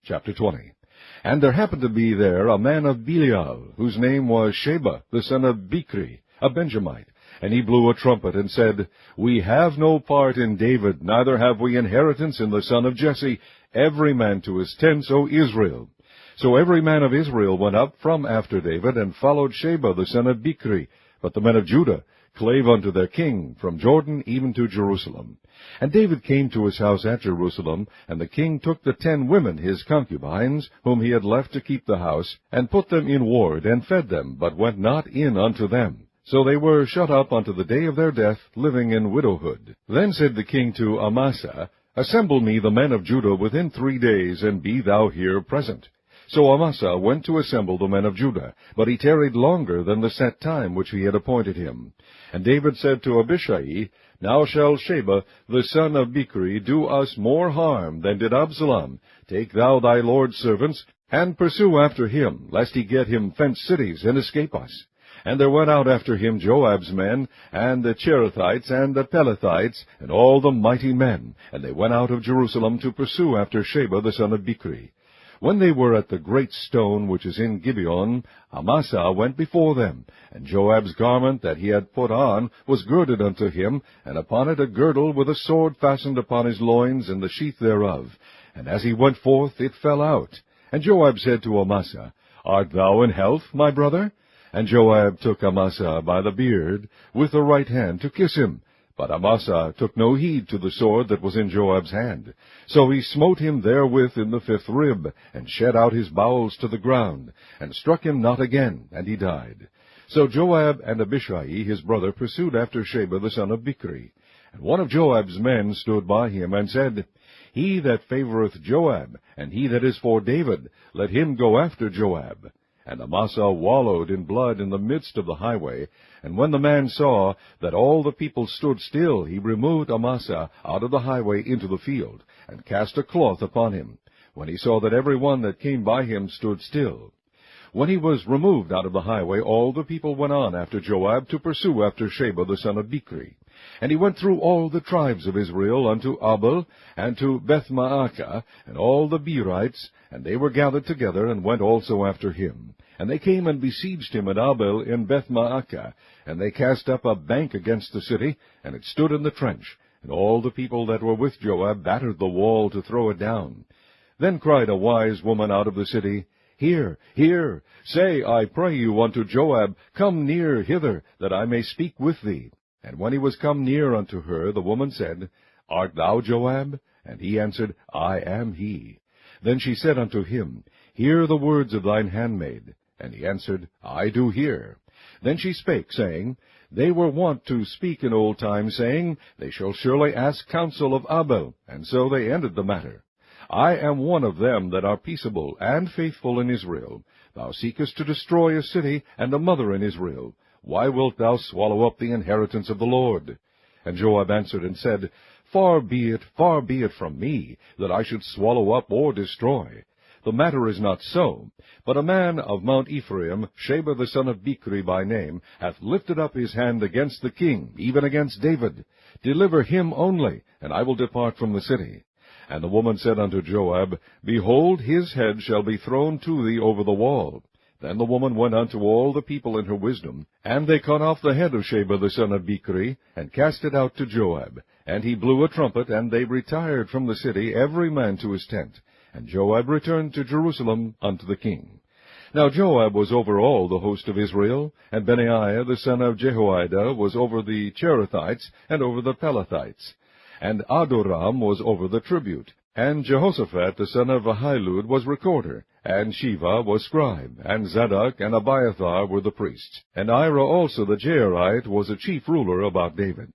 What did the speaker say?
Chapter 20. And there happened to be there a man of Belial, whose name was Sheba, the son of Bichri, a Benjamite. And he blew a trumpet, and said, We have no part in David, neither have we inheritance in the son of Jesse, every man to his tents, O Israel. So every man of Israel went up from after David, and followed Sheba, the son of Bichri. But the men of Judah clave unto their king, from Jordan even to Jerusalem. And David came to his house at Jerusalem, and the king took the 10 women his concubines, whom he had left to keep the house, and put them in ward, and fed them, but went not in unto them. So they were shut up unto the day of their death, living in widowhood. Then said the king to Amasa, Assemble me the men of Judah within 3 days, and be thou here present. So Amasa went to assemble the men of Judah, but he tarried longer than the set time which he had appointed him. And David said to Abishai, Now shall Sheba, the son of Bichri, do us more harm than did Absalom. Take thou thy lord's servants, and pursue after him, lest he get him fenced cities, and escape us. And there went out after him Joab's men, and the Cherethites, and the Pelethites, and all the mighty men. And they went out of Jerusalem to pursue after Sheba, the son of Bichri. When they were at the great stone which is in Gibeon, Amasa went before them, and Joab's garment that he had put on was girded unto him, and upon it a girdle with a sword fastened upon his loins, and the sheath thereof. And as he went forth, it fell out. And Joab said to Amasa, Art thou in health, my brother? And Joab took Amasa by the beard with the right hand to kiss him. But Amasa took no heed to the sword that was in Joab's hand. So he smote him therewith in the 5th rib, and shed out his bowels to the ground, and struck him not again, and he died. So Joab and Abishai his brother pursued after Sheba the son of Bichri. And one of Joab's men stood by him, and said, He that favoureth Joab, and he that is for David, let him go after Joab. And Amasa wallowed in blood in the midst of the highway. And when the man saw that all the people stood still, he removed Amasa out of the highway into the field, and cast a cloth upon him, when he saw that every one that came by him stood still. When he was removed out of the highway, all the people went on after Joab to pursue after Sheba the son of Bichri. And he went through all the tribes of Israel unto Abel, and to Bethmaachah, and all the Berites, and they were gathered together, and went also after him. And they came and besieged him at Abel in Bethmaachah, and they cast up a bank against the city, and it stood in the trench. And all the people that were with Joab battered the wall to throw it down. Then cried a wise woman out of the city, Hear, hear, say, I pray you, unto Joab, Come near hither, that I may speak with thee. And when he was come near unto her, the woman said, Art thou Joab? And he answered, I am he. Then she said unto him, Hear the words of thine handmaid. And he answered, I do hear. Then she spake, saying, They were wont to speak in old times, saying, They shall surely ask counsel of Abel. And so they ended the matter. I am one of them that are peaceable and faithful in Israel. Thou seekest to destroy a city and a mother in Israel. Why wilt thou swallow up the inheritance of the Lord? And Joab answered and said, far be it from me, that I should swallow up or destroy. The matter is not so, but a man of Mount Ephraim, Sheba the son of Bichri by name, hath lifted up his hand against the king, even against David. Deliver him only, and I will depart from the city. And the woman said unto Joab, Behold, his head shall be thrown to thee over the wall. Then the woman went unto all the people in her wisdom, and they cut off the head of Sheba the son of Bichri, and cast it out to Joab. And he blew a trumpet, and they retired from the city, every man to his tent. And Joab returned to Jerusalem unto the king. Now Joab was over all the host of Israel, and Benaiah the son of Jehoiada was over the Cherethites, and over the Pelethites. And Adoram was over the tribute. And Jehoshaphat the son of Ahilud was recorder, and Sheva was scribe, and Zadok and Abiathar were the priests. And Ira also the Jairite was a chief ruler about David.